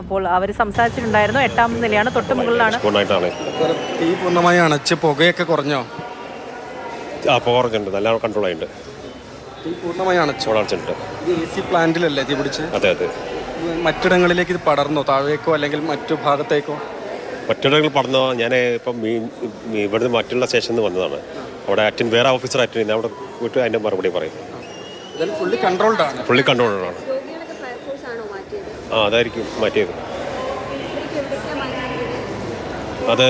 അപ്പോൾ അവർ സംസാരിച്ചിട്ടുണ്ടായിരുന്നു. 8ാമത്തെ നിലയാണ്, തൊട്ട് മുകളിലാണ്. തീ പൂർണ്ണമായി അണച്ച് പുകയൊക്കെ കുറഞ്ഞോ? കുറഞ്ഞിട്ടുണ്ട്, നല്ല കൺട്രോൾ ആയിട്ടുണ്ട്. തീ പൂർണ്ണമായി അണച്ചിട്ടുണ്ട്. AC പ്ലാന്റിലല്ലേ തീ പിടിച്ച്? അതെ അതെ. മറ്റിടങ്ങളിലേക്ക് ഇത് പടർന്നോ? താഴേക്കോ അല്ലെങ്കിൽ മറ്റു ഭാഗത്തേക്കോ? മറ്റിടങ്ങളിൽ പടർന്നോ? ഞാൻ ഇപ്പം ഇവിടുന്ന് മറ്റുള്ള സ്റ്റേഷനിൽ നിന്ന് വന്നതാണ്. അവിടെ വേറെ ഓഫീസർ അറ്റൻഡ് ചെയ്യുന്നത്, അവിടെ പോയിട്ട് അതിൻ്റെ മറുപടി പറയും. ഫുള്ളി കൺട്രോൾഡാണ്. ഫുള്ളി കൺട്രോൾഡാണ്. അതായിരിക്കും മാറ്റിയത്. അത്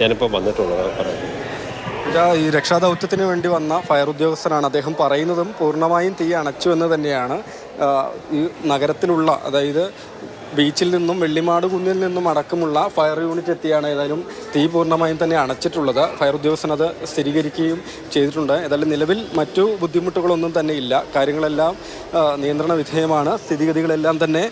ഞാനിപ്പോൾ വന്നിട്ടുള്ളൂ. ഈ രക്ഷാദൗത്യത്തിന് വേണ്ടി വന്ന ഫയർ ഉദ്യോഗസ്ഥനാണ്. അദ്ദേഹം പറയുന്നതും പൂർണ്ണമായും തീ അണച്ചു എന്ന് തന്നെയാണ്. ഈ നഗരത്തിലുള്ള, അതായത് ബീച്ചിൽ നിന്നും വെള്ളിമാട് കുന്നിൽ നിന്നും അടക്കമുള്ള ഫയർ യൂണിറ്റ് എത്തിയാണ് ഏതായാലും തീ പൂർണ്ണമായും തന്നെ അണച്ചിട്ടുള്ളത്. ഫയർ ഉദ്യോഗസ്ഥൻ അത് സ്ഥിരീകരിക്കുകയും ചെയ്തിട്ടുണ്ട്. ഏതായാലും നിലവിൽ മറ്റു ബുദ്ധിമുട്ടുകളൊന്നും തന്നെ ഇല്ല. കാര്യങ്ങളെല്ലാം നിയന്ത്രണ വിധേയമാണ്. സ്ഥിതിഗതികളെല്ലാം തന്നെ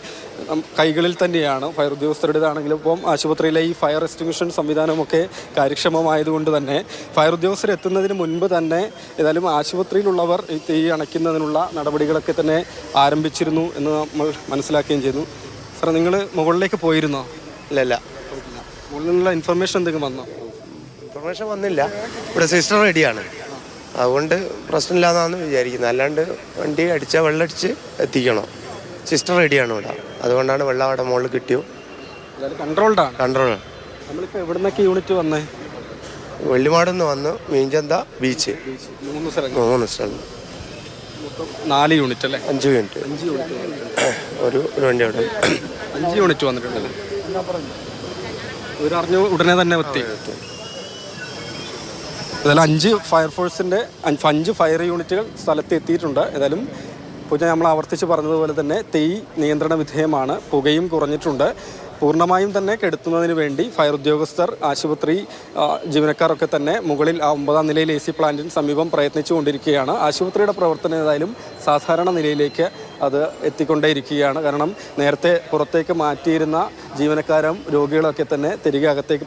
കൈകളിൽ തന്നെയാണ്. ഫയർ ഉദ്യോഗസ്ഥരുടേതാണെങ്കിലും ഇപ്പം ആശുപത്രിയിലെ ഈ ഫയർ എക്സ്റ്റിങ്ഷൻ സംവിധാനമൊക്കെ കാര്യക്ഷമമായതുകൊണ്ട് തന്നെ ഫയർ ഉദ്യോഗസ്ഥർ എത്തുന്നതിന് മുൻപ് തന്നെ ഏതായാലും ആശുപത്രിയിലുള്ളവർ ഈ തീ അണയ്ക്കുന്നതിനുള്ള നടപടികളൊക്കെ തന്നെ ആരംഭിച്ചിരുന്നു എന്ന് നമ്മൾ മനസ്സിലാക്കുകയും ചെയ്തു. സാർ, നിങ്ങൾ മുകളിലേക്ക് പോയിരുന്നോ? ഇല്ല. മുകളിൽ നിന്നുള്ള ഇൻഫർമേഷൻ എന്തെങ്കിലും വന്നോ? ഇൻഫർമേഷൻ വന്നില്ല. ഇവിടെ സിസ്റ്റർ റെഡിയാണ്, അതുകൊണ്ട് പ്രശ്നമില്ലാന്നാണ് വിചാരിക്കുന്നത്. അല്ലാണ്ട് വണ്ടി അടിച്ചാൽ വെള്ളമടിച്ച് എത്തിക്കണം. സിസ്റ്റർ റെഡിയാണ് ഇവിടെ, അതുകൊണ്ടാണ് വെള്ളം അവിടെ മുകളിൽ കിട്ടിയോ. കൺട്രോൾഡാണ്. നമ്മളിപ്പോൾ എവിടെ നിന്നൊക്കെ യൂണിറ്റ് വന്നേ? വെള്ളിമാടുന്ന് വന്നു, മീഞ്ചന്ത ബീച്ച്, 3 സ്ഥലം. 3 സ്ഥലം. 4 യൂണിറ്റ് അല്ലേ? 5 യൂണിറ്റ്. ഒരു വണ്ടി അവിടെ 5 യൂണിറ്റ് വന്നിട്ടുണ്ടല്ലേ? ഇവരറിഞ്ഞു ഉടനെ തന്നെ എത്തി. ഏതായാലും 5 ഫയർഫോഴ്സിൻ്റെ 5 ഫയർ യൂണിറ്റുകൾ സ്ഥലത്ത് എത്തിയിട്ടുണ്ട്. ഏതായാലും ഇപ്പോൾ നമ്മൾ ആവർത്തിച്ച് പറഞ്ഞതുപോലെ തന്നെ തീ നിയന്ത്രണ വിധേയമാണ്. പുകയും കുറഞ്ഞിട്ടുണ്ട്. പൂർണ്ണമായും തന്നെ കെടുത്തുന്നതിന് വേണ്ടി ഫയർ ഉദ്യോഗസ്ഥർ, ആശുപത്രി ജീവനക്കാരൊക്കെ തന്നെ മുകളിൽ 9ാം നിലയിൽ AC പ്ലാന്റിന് സമീപം പ്രയത്നിച്ചു കൊണ്ടിരിക്കുകയാണ്. ആശുപത്രിയുടെ പ്രവർത്തനം ഏതായാലും സാധാരണ നിലയിലേക്ക് അത് എത്തിക്കൊണ്ടേയിരിക്കുകയാണ്. കാരണം നേരത്തെ പുറത്തേക്ക് മാറ്റിയിരുന്ന ജീവനക്കാരും രോഗികളൊക്കെ തന്നെ തിരികെ അകത്തേക്ക്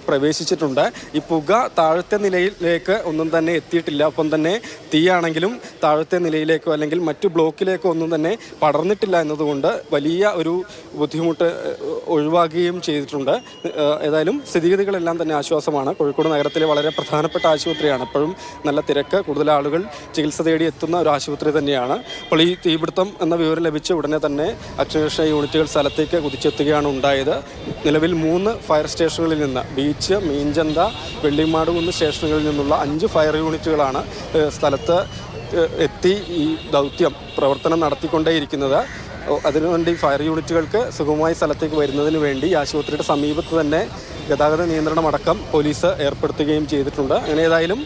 പ്രവേശിച്ചിട്ടുണ്ട്. ഈ പുക താഴത്തെ നിലയിലേക്ക് ഒന്നും തന്നെ എത്തിയിട്ടില്ല. ഒപ്പം തന്നെ തീയാണെങ്കിലും താഴത്തെ നിലയിലേക്കോ അല്ലെങ്കിൽ മറ്റു ബ്ലോക്കിലേക്കോ ഒന്നും തന്നെ പടർന്നിട്ടില്ല എന്നതുകൊണ്ട് വലിയ ഒരു ബുദ്ധിമുട്ട് ഒഴിവാക്കുകയും ചെയ്തിട്ടുണ്ട്. ഏതായാലും സ്ഥിതിഗതികളെല്ലാം തന്നെ ആശ്വാസമാണ്. കോഴിക്കോട് നഗരത്തിലെ വളരെ പ്രധാനപ്പെട്ട ആശുപത്രിയാണ്. എപ്പോഴും നല്ല തിരക്ക്, കൂടുതൽ ആളുകൾ ചികിത്സ തേടി എത്തുന്ന ഒരു ആശുപത്രി തന്നെയാണ്. അപ്പോൾ ഈ തീപിടുത്തം എന്ന വിവരം ലഭിച്ച ഉടനെ തന്നെ അഗ്നിരക്ഷാ യൂണിറ്റുകൾ സ്ഥലത്തേക്ക് കുതിച്ചെത്തുകയാണ് ഉണ്ടായത്. നിലവിൽ 3 ഫയർ സ്റ്റേഷനുകളിൽ നിന്ന്, ബീച്ച്, മീഞ്ചന്ത, വെള്ളിമാട് കുന്ന് സ്റ്റേഷനുകളിൽ നിന്നുള്ള 5 ഫയർ യൂണിറ്റുകളാണ് സ്ഥലത്ത് എത്തി ഈ ദൗത്യം പ്രവർത്തനം നടത്തിക്കൊണ്ടേയിരിക്കുന്നത്. അതിനുവേണ്ടി ഫയർ യൂണിറ്റുകൾക്ക് സുഗമമായി സ്ഥലത്തേക്ക് വരുന്നതിന് വേണ്ടി ആശുപത്രിയുടെ സമീപത്ത് തന്നെ ഗതാഗത നിയന്ത്രണം അടക്കം പോലീസ് ഏർപ്പെടുത്തുകയും ചെയ്തിട്ടുണ്ട്. അങ്ങനെ ഏതായാലും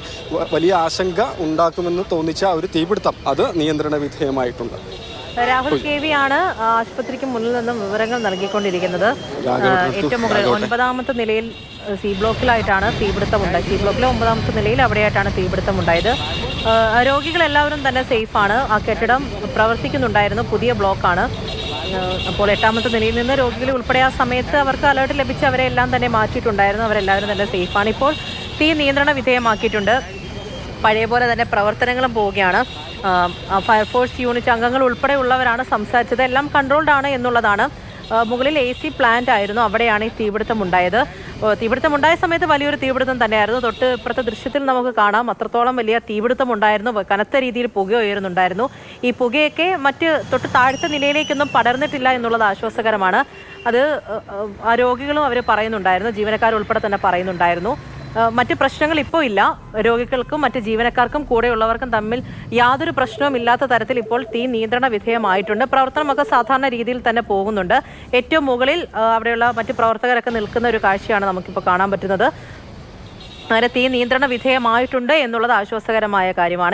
വലിയ ആശങ്ക ഉണ്ടാക്കുമെന്ന് തോന്നിച്ച ഒരു തീപിടുത്തം അത് നിയന്ത്രണ വിധേയമായിട്ടുണ്ട്. രാഹുൽ KV ആണ് ആശുപത്രിക്ക് മുന്നിൽ നിന്നും വിവരങ്ങൾ നൽകിക്കൊണ്ടിരിക്കുന്നത്. ഏറ്റവും മുകളിൽ 9ാമത്തെ നിലയിൽ C ബ്ലോക്കിലായിട്ടാണ് തീപിടുത്തമുണ്ടായത്. C ബ്ലോക്കിലെ 9ാമത്തെ നിലയിൽ അവിടെയായിട്ടാണ് തീപിടുത്തമുണ്ടായത്. രോഗികളെല്ലാവരും തന്നെ സേഫാണ്. ആ കെട്ടിടം പ്രവർത്തിക്കുന്നുണ്ടായിരുന്നു, പുതിയ ബ്ലോക്കാണ്. അപ്പോൾ 8ാമത്തെ നിലയിൽ നിന്ന് രോഗികൾ ഉൾപ്പെടെ ആ സമയത്ത് അവർക്ക് അലേർട്ട് ലഭിച്ച് അവരെ എല്ലാം തന്നെ മാറ്റിയിട്ടുണ്ടായിരുന്നു. അവരെല്ലാവരും തന്നെ സേഫാണ്. ഇപ്പോൾ തീ നിയന്ത്രണ വിധേയമാക്കിയിട്ടുണ്ട്. പഴയ പോലെ തന്നെ പ്രവർത്തനങ്ങളും പോവുകയാണ്. ഫയർഫോഴ്സ് യൂണിറ്റ് അംഗങ്ങൾ ഉൾപ്പെടെയുള്ളവരാണ് സംസാരിച്ചത്. എല്ലാം കൺട്രോൾഡാണ് എന്നുള്ളതാണ്. മുകളിൽ AC പ്ലാന്റ് ആയിരുന്നു, അവിടെയാണ് ഈ തീപിടുത്തമുണ്ടായത്. തീപിടുത്തമുണ്ടായ സമയത്ത് വലിയൊരു തീപിടുത്തം തന്നെയായിരുന്നു. തൊട്ട് ഇപ്പുറത്തെ ദൃശ്യത്തിൽ നമുക്ക് കാണാം, അത്രത്തോളം വലിയ തീപിടുത്തമുണ്ടായിരുന്നു. കനത്ത രീതിയിൽ പുക ഉയരുന്നുണ്ടായിരുന്നു. ഈ പുകയൊക്കെ മറ്റ് തൊട്ട് താഴത്തെ നിലയിലേക്കൊന്നും പടർന്നിട്ടില്ല എന്നുള്ളത് ആശ്വാസകരമാണ്. അത് ആ രോഗികളും അവർ പറയുന്നുണ്ടായിരുന്നു, ജീവനക്കാരുൾപ്പെടെ തന്നെ പറയുന്നുണ്ടായിരുന്നു. മറ്റ് പ്രശ്നങ്ങൾ ഇപ്പോൾ ഇല്ല. രോഗികൾക്കും മറ്റ് ജീവനക്കാർക്കും കൂടെയുള്ളവർക്കും തമ്മിൽ യാതൊരു പ്രശ്നവും ഇല്ലാത്ത തരത്തിൽ ഇപ്പോൾ തീ നിയന്ത്രണ വിധേയമായിട്ടുണ്ട്. പ്രവർത്തനമൊക്കെ സാധാരണ രീതിയിൽ തന്നെ പോകുന്നുണ്ട്. ഏറ്റവും മുകളിൽ അവിടെയുള്ള മറ്റ് പ്രവർത്തകരൊക്കെ നിൽക്കുന്ന ഒരു കാഴ്ചയാണ് നമുക്കിപ്പോൾ കാണാൻ പറ്റുന്നത്. അങ്ങനെ തീ നിയന്ത്രണ വിധേയമായിട്ടുണ്ട് എന്നുള്ളത് ആശ്വാസകരമായ കാര്യമാണ്.